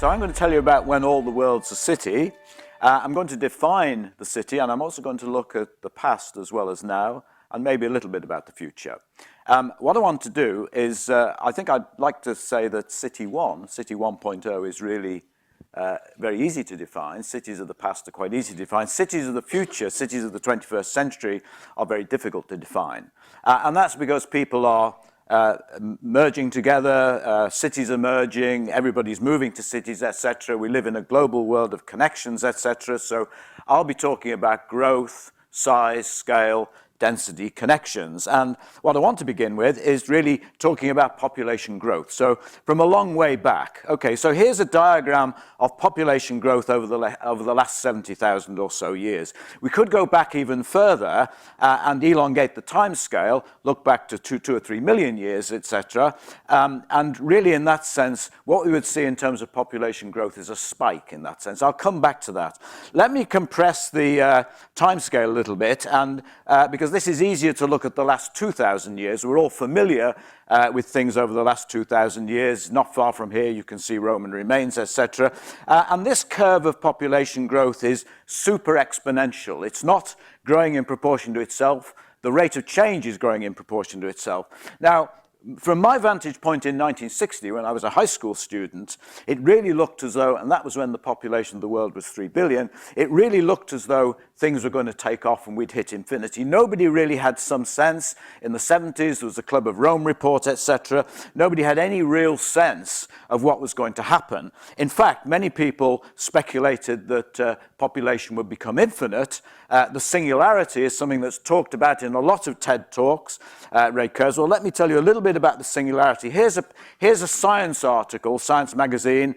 So I'm going to tell you about when all the world's a city. I'm going to define the city, and I'm also going to look at the past as well as now, and maybe a little bit about the future. What I want to do is, I think I'd like to say that City 1.0 is really very easy to define. Cities of the past are quite easy to define. Cities of the future, cities of the 21st century, are very difficult to define. And that's because people are merging together, cities are merging, everybody's moving to cities, etc. We live in a global world of connections, etc. So I'll be talking about growth, size, scale, density, connections. And what I want to begin with is really talking about population growth. So from a long way back. Okay, so here's a diagram of population growth over the last 70,000 or so years. We could go back even further and elongate the time scale, look back to 2 or 3 million years, etc. And really in that sense, what we would see in terms of population growth is a spike in that sense. I'll come back to that. Let me compress the time scale a little bit, and because this is easier to look at the last 2,000 years. We're all familiar with things over the last 2,000 years. Not far from here, you can see Roman remains, etc. And this curve of population growth is super exponential. It's not growing in proportion to itself. The rate of change is growing in proportion to itself. Now, from my vantage point in 1960, when I was a high school student, it really looked as though, and that was when the population of the world was 3 billion, it really looked as though things were going to take off and we'd hit infinity. Nobody really had some sense. In the 70s, there was a Club of Rome report, etc. Nobody had any real sense of what was going to happen. In fact, many people speculated that population would become infinite. The singularity is something that's talked about in a lot of TED Talks. Ray Kurzweil, let me tell you a little bit about the singularity. Here's a science article, Science magazine,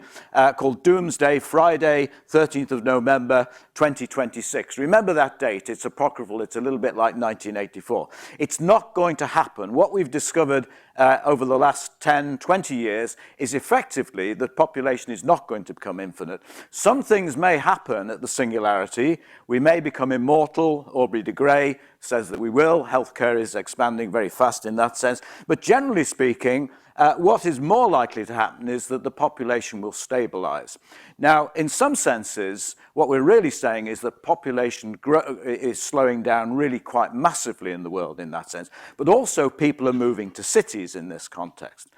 called Doomsday, Friday, 13th of November, 2026. Remember that date. It's apocryphal. It's a little bit like 1984. It's not going to happen. What we've discovered over the last 10, 20 years is effectively that population is not going to become infinite. Some things may happen at the singularity. We may become immortal. Aubrey de Grey says that we will. Healthcare is expanding very fast in that sense. But generally speaking, what is more likely to happen is that the population will stabilize. Now, in some senses, what we're really saying is that population is slowing down really quite massively in the world in that sense, but also people are moving to cities in this context.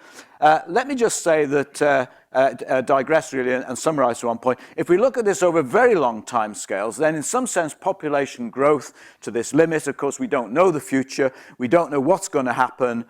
Let me just say that, digress really and summarize to one point. If we look at this over very long time scales, then in some sense population growth to this limit, of course we don't know the future, we don't know what's going to happen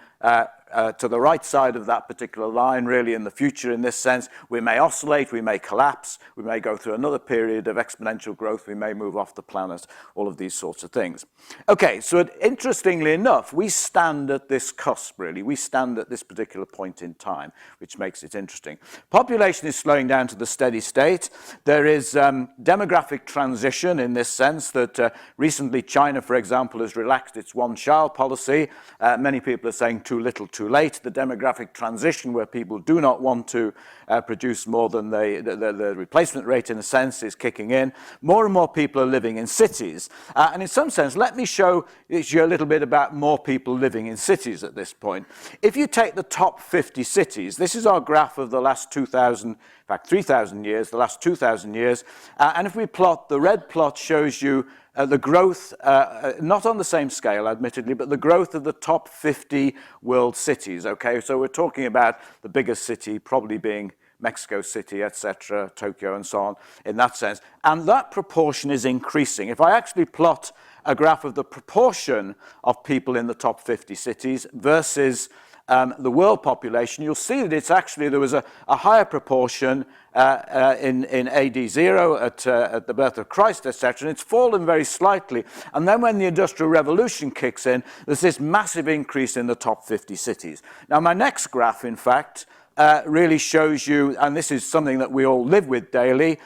to the right side of that particular line, really, in the future in this sense. We may oscillate, we may collapse, we may go through another period of exponential growth, we may move off the planet, all of these sorts of things. Okay, so interestingly enough, we stand at this cusp, really. We stand at this particular point in time, which makes it interesting. Population is slowing down to the steady state. There is demographic transition in this sense that recently China, for example, has relaxed its one-child policy. Many people are saying too little, too late. The demographic transition where people do not want to produce more than the replacement rate, in a sense, is kicking in. More and more people are living in cities. And in some sense, let me show you a little bit about more people living in cities at this point. If you take the top 50 cities, this is our graph of the last 2,000, in fact 3,000 years, the last 2,000 years. And if we plot, the red plot shows you the growth, not on the same scale, admittedly, but the growth of the top 50 world cities, okay? So we're talking about the biggest city probably being Mexico City, etc., Tokyo, and so on, in that sense. And that proportion is increasing. If I actually plot a graph of the proportion of people in the top 50 cities versus the world population, you'll see that it's actually, there was a higher proportion in AD 0 at the birth of Christ, etc., and it's fallen very slightly. And then when the Industrial Revolution kicks in, there's this massive increase in the top 50 cities. Now, my next graph, in fact, really shows you, and this is something that we all live with daily,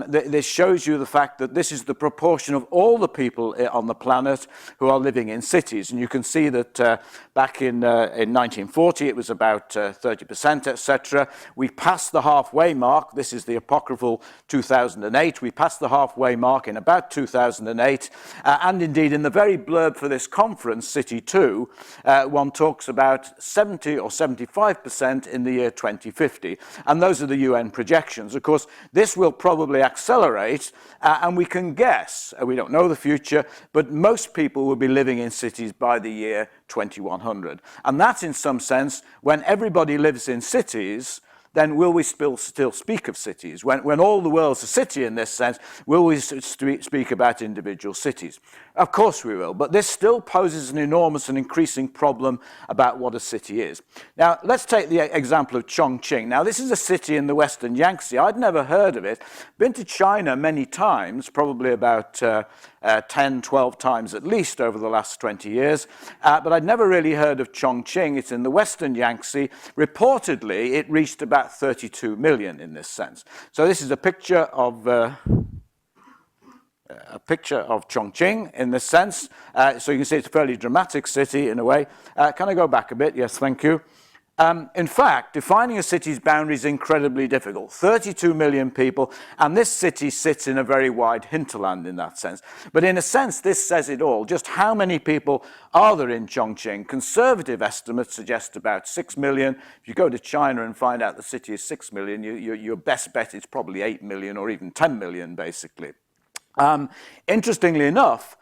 this shows you the fact that this is the proportion of all the people on the planet who are living in cities. And you can see that back in 1940 it was about 30%, etc. We passed the halfway mark. This is the apocryphal 2008. We passed the halfway mark in about 2008. And indeed, in the very blurb for this conference, City 2, one talks about 70 or 75% in the year year 2050. And those are the UN projections. Of course, this will probably accelerate, and we can guess, we don't know the future, but most people will be living in cities by the year 2100. And that's, in some sense, when everybody lives in cities, then will we still speak of cities? When all the world's a city in this sense, will we speak about individual cities? Of course we will, but this still poses an enormous and increasing problem about what a city is. Now, let's take the example of Chongqing. Now, this is a city in the western Yangtze. I'd never heard of it. Been to China many times, probably about 10, 12 times at least over the last 20 years, but I'd never really heard of Chongqing. It's in the western Yangtze. Reportedly, it reached about 32 million in this sense. So this is a picture of Chongqing in this sense. So you can see it's a fairly dramatic city in a way. Can I go back a bit? Yes, thank you. In fact, defining a city's boundary is incredibly difficult. 32 million people, and this city sits in a very wide hinterland in that sense. But in a sense, this says it all. Just how many people are there in Chongqing? Conservative estimates suggest about 6 million. If you go to China and find out the city is 6 million, your best bet is probably 8 million or even 10 million, basically. Interestingly enough,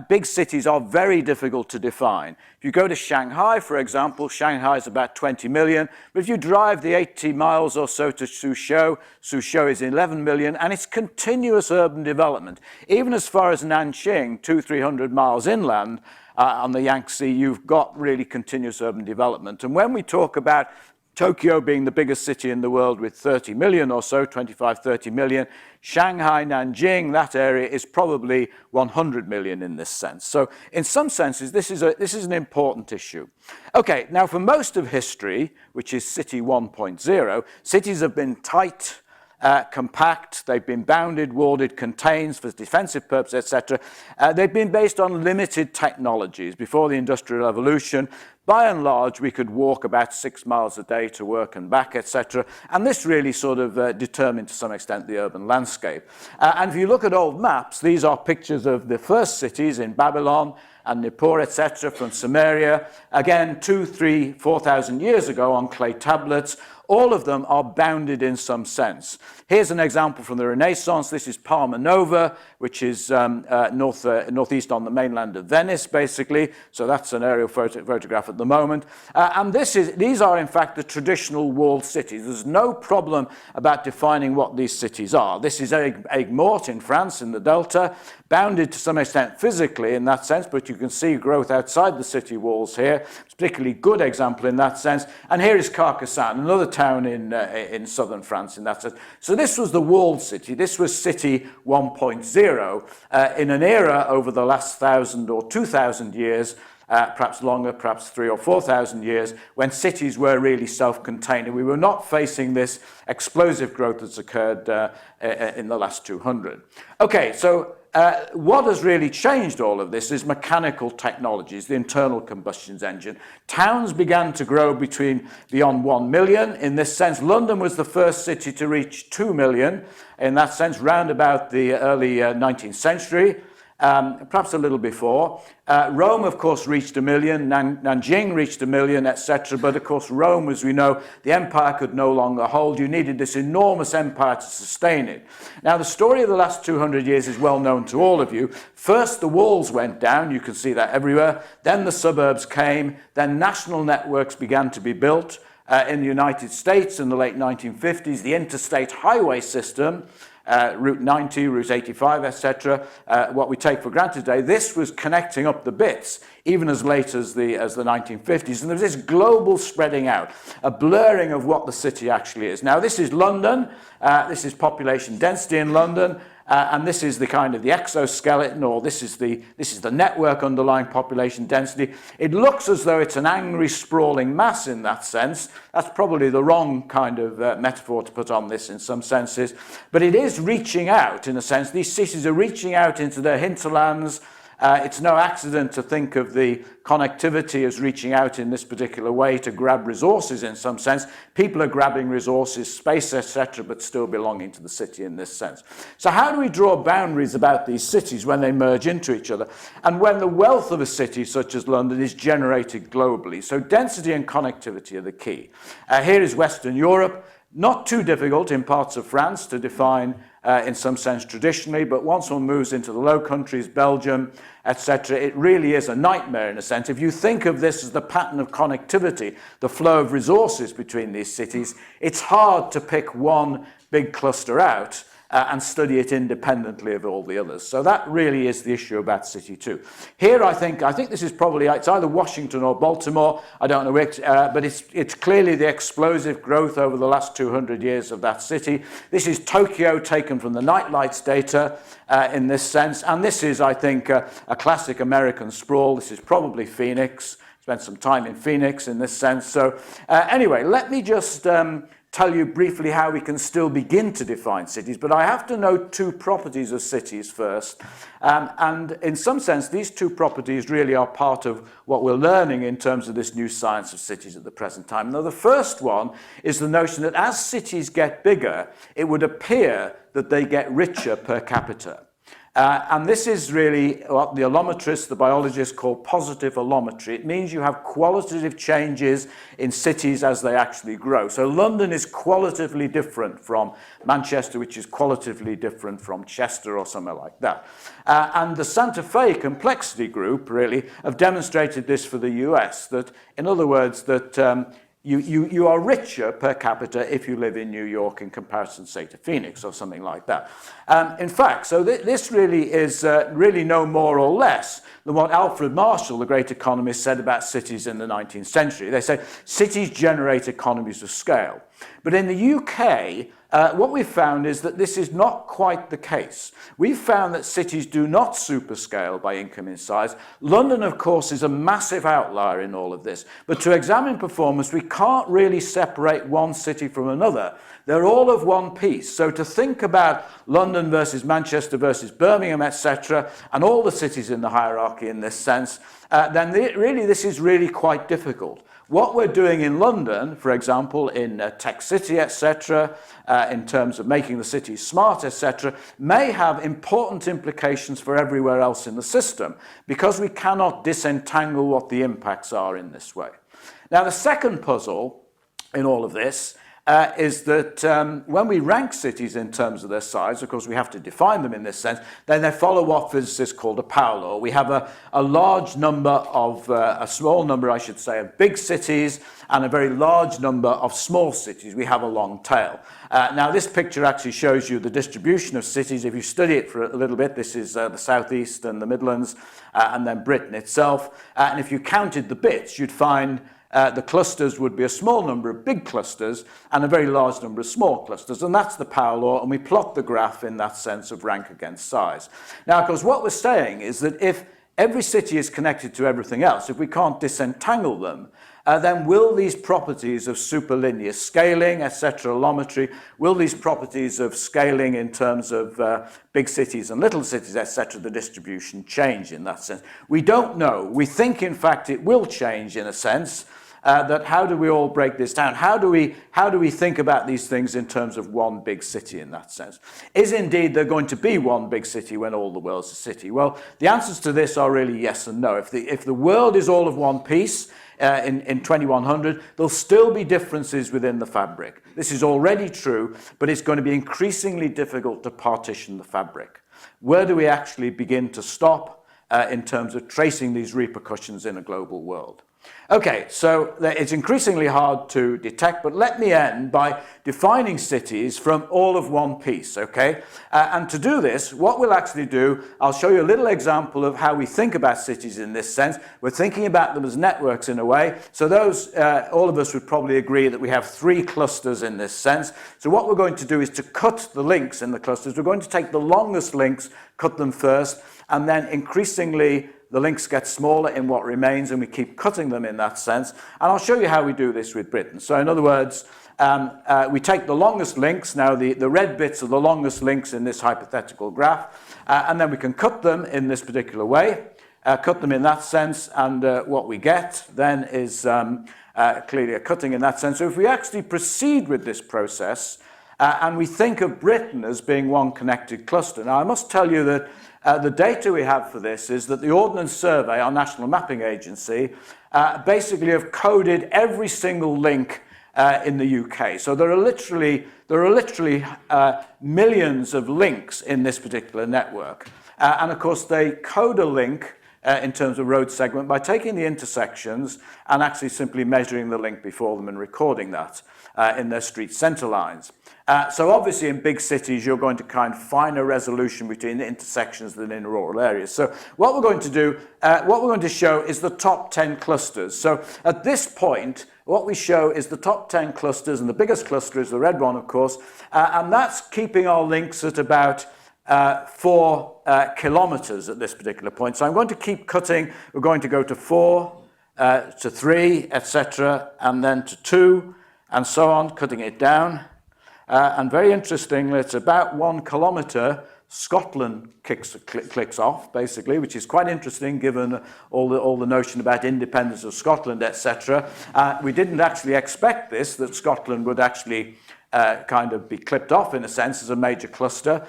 big cities are very difficult to define. If you go to Shanghai, for example, Shanghai is about 20 million, but if you drive the 80 miles or so to Suzhou, Suzhou is 11 million, and it's continuous urban development. Even as far as Nanjing, 200-300 miles inland on the Yangtze, you've got really continuous urban development. And when we talk about Tokyo being the biggest city in the world with 30 million or so, 25, 30 million. Shanghai, Nanjing, that area is probably 100 million in this sense. So in some senses, this is an important issue. Okay, now for most of history, which is City 1.0, cities have been tight, compact, they've been bounded, walled, contained for defensive purposes, etc. They've been based on limited technologies. Before the Industrial Revolution, by and large, we could walk about 6 miles a day to work and back, etc. And this really sort of determined to some extent the urban landscape. And if you look at old maps, these are pictures of the first cities in Babylon and Nippur, etc., from Sumeria. Again, 2,000, 3,000, 4,000 years ago on clay tablets. All of them are bounded in some sense. Here's an example from the Renaissance. This is Palma Nova, which is northeast on the mainland of Venice, basically. So that's an aerial photograph at the moment. And these are, in fact, the traditional walled cities. There's no problem about defining what these cities are. This is Aigues-Mortes in France, in the Delta, bounded to some extent physically in that sense, but you can see growth outside the city walls here. It's a particularly good example in that sense. And here is Carcassonne, another town in southern France in that sense. So this was the walled city. This was City 1.0 in an era over the last 1,000 or 2,000 years, perhaps longer, perhaps 3,000 or 4,000 years, when cities were really self-contained. And we were not facing this explosive growth that's occurred in the last 200. Okay, so what has really changed all of this is mechanical technologies, the internal combustion engine. Towns began to grow beyond 1 million. In this sense, London was the first city to reach 2 million, in that sense, round about the early 19th century. Perhaps a little before. Rome, of course, reached 1 million. Nanjing reached 1 million, etc. But, of course, Rome, as we know, the empire could no longer hold. You needed this enormous empire to sustain it. Now, the story of the last 200 years is well known to all of you. First, the walls went down. You can see that everywhere. Then the suburbs came. Then national networks began to be built. In the United States in the late 1950s, the interstate highway system, Route 90, Route 85, etc., what we take for granted today, this was connecting up the bits, even as late as the 1950s. And there's this global spreading out, a blurring of what the city actually is. Now, this is London. This is population density in London. And this is the kind of the exoskeleton, or this is the network underlying population density. It looks as though it's an angry, sprawling mass in that sense. That's probably the wrong kind of metaphor to put on this in some senses. But it is reaching out, in a sense. These cities are reaching out into their hinterlands, It's no accident to think of the connectivity as reaching out in this particular way to grab resources in some sense. People are grabbing resources, space, etc., but still belonging to the city in this sense. So how do we draw boundaries about these cities when they merge into each other? And when the wealth of a city such as London is generated globally? So density and connectivity are the key. Here is Western Europe. Not too difficult in parts of France to define in some sense traditionally, but once one moves into the Low Countries, Belgium, etc., it really is a nightmare in a sense. If you think of this as the pattern of connectivity, the flow of resources between these cities, it's hard to pick one big cluster out and study it independently of all the others. So that really is the issue about City 2. Here I think this is probably, it's either Washington or Baltimore, I don't know which, but it's clearly the explosive growth over the last 200 years of that city. This is Tokyo taken from the nightlights data in this sense, and this is, I think, a classic American sprawl. This is probably Phoenix. Spent some time in Phoenix in this sense. So anyway, let me just tell you briefly how we can still begin to define cities, but I have to note two properties of cities first. And in some sense, these two properties really are part of what we're learning in terms of this new science of cities at the present time. Now, the first one is the notion that as cities get bigger, it would appear that they get richer per capita. And this is really what the allometrists, the biologists, call positive allometry. It means you have qualitative changes in cities as they actually grow. So London is qualitatively different from Manchester, which is qualitatively different from Chester or somewhere like that. And the Santa Fe complexity group really have demonstrated this for the US, that in other words, that you are richer per capita if you live in New York in comparison, say, to Phoenix or something like that. In fact, so this really is really no more or less than what Alfred Marshall, the great economist, said about cities in the 19th century. They say cities generate economies of scale. But in the UK, what we've found is that this is not quite the case. We've found that cities do not superscale by income in size. London, of course, is a massive outlier in all of this. But to examine performance, we can't really separate one city from another. They're all of one piece. So to think about London versus Manchester versus Birmingham, etc., and all the cities in the hierarchy in this sense, then this is really quite difficult. What we're doing in London, for example, in Tech City, etc., in terms of making the city smart, etc., may have important implications for everywhere else in the system, because we cannot disentangle what the impacts are in this way. Now, the second puzzle in all of this is that when we rank cities in terms of their size, of course we have to define them in this sense, then they follow what physicists call the power law. We have a large number of, a small number I should say, of big cities and a very large number of small cities. We have a long tail. Now this picture actually shows you the distribution of cities. If you study it for a little bit, this is the southeast and the Midlands and then Britain itself. And if you counted the bits, you'd find the clusters would be a small number of big clusters and a very large number of small clusters. And that's the power law, and we plot the graph in that sense of rank against size. Now, of course, what we're saying is that if every city is connected to everything else, if we can't disentangle them, then will these properties of superlinear scaling, etc., allometry, will these properties of scaling in terms of big cities and little cities, etc., the distribution change in that sense? We don't know. We think, in fact, it will change in a sense. That how do we all break this down? How do we think about these things in terms of one big city in that sense? Is indeed there going to be one big city when all the world's a city? Well, the answers to this are really yes and no. If the world is all of one piece in 2100, there'll still be differences within the fabric. This is already true, but it's going to be increasingly difficult to partition the fabric. Where do we actually begin to stop in terms of tracing these repercussions in a global world? Okay, so it's increasingly hard to detect, but let me end by defining cities from all of one piece, okay? And to do this, what we'll actually do, I'll show you a little example of how we think about cities in this sense. We're thinking about them as networks in a way. So those, all of us would probably agree that we have three clusters in this sense. So what we're going to do is to cut the links in the clusters. We're going to take the longest links, cut them first, and then increasingly the links get smaller in what remains, and we keep cutting them in that sense. And I'll show you how we do this with Britain. So in other words, we take the longest links. Now the red bits are the longest links in this hypothetical graph, and then we can cut them in this particular way. cut them in that sense, and what we get then is clearly a cutting in that sense. So if we actually proceed with this process, and we think of Britain as being one connected cluster. Now, I must tell you that the data we have for this is that the Ordnance Survey, our national mapping agency, basically have coded every single link in the UK. So there are literally millions of links in this particular network. And of course, they code a link in terms of road segment by taking the intersections and actually simply measuring the link before them and recording that in their street centre lines. So obviously in big cities you're going to kind of finer resolution between the intersections than in rural areas. So what we're going to do, what we're going to show is the top 10 clusters. So at this point what we show is the top 10 clusters, and the biggest cluster is the red one, of course, and that's keeping our links at about 4 kilometers at this particular point. So I'm going to keep cutting. We're going to go to 4, to 3, etc., and then to 2, and so on, cutting it down. And very interestingly, it's about 1 kilometer. Scotland clicks off, basically, which is quite interesting given all the notion about independence of Scotland, etc. We didn't actually expect this, that Scotland would actually kind of be clipped off, in a sense, as a major cluster.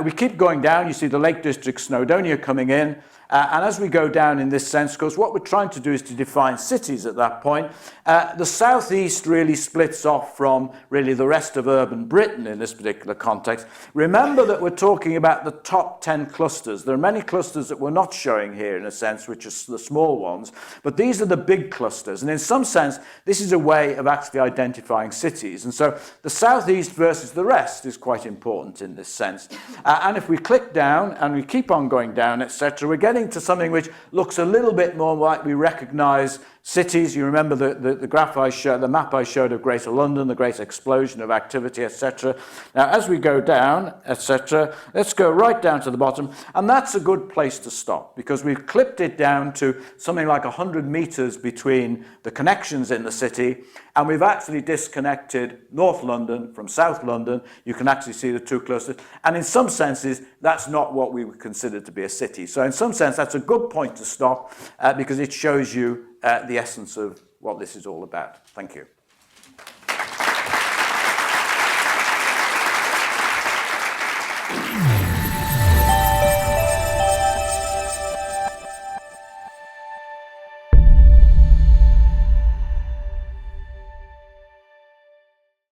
We keep going down. You see the Lake District, Snowdonia coming in. And as we go down in this sense, because what we're trying to do is to define cities at that point, the southeast really splits off from really the rest of urban Britain in this particular context. Remember that we're talking about the top 10 clusters. There are many clusters that we're not showing here, in a sense, which are the small ones, but these are the big clusters. And in some sense, this is a way of actually identifying cities. And so the southeast versus the rest is quite important in this sense. And if we click down and we keep on going down, etc., we're getting to something which looks a little bit more like we recognize cities. You remember the graph I showed, the map I showed of Greater London, the great explosion of activity, etc. Now, as we go down, etc., let's go right down to the bottom, and that's a good place to stop because we've clipped it down to something like 100 meters between the connections in the city, and we've actually disconnected North London from South London. You can actually see the 2 clusters, and in some senses, that's not what we would consider to be a city. So in some sense, that's a good point to stop because it shows you the essence of what this is all about. Thank you.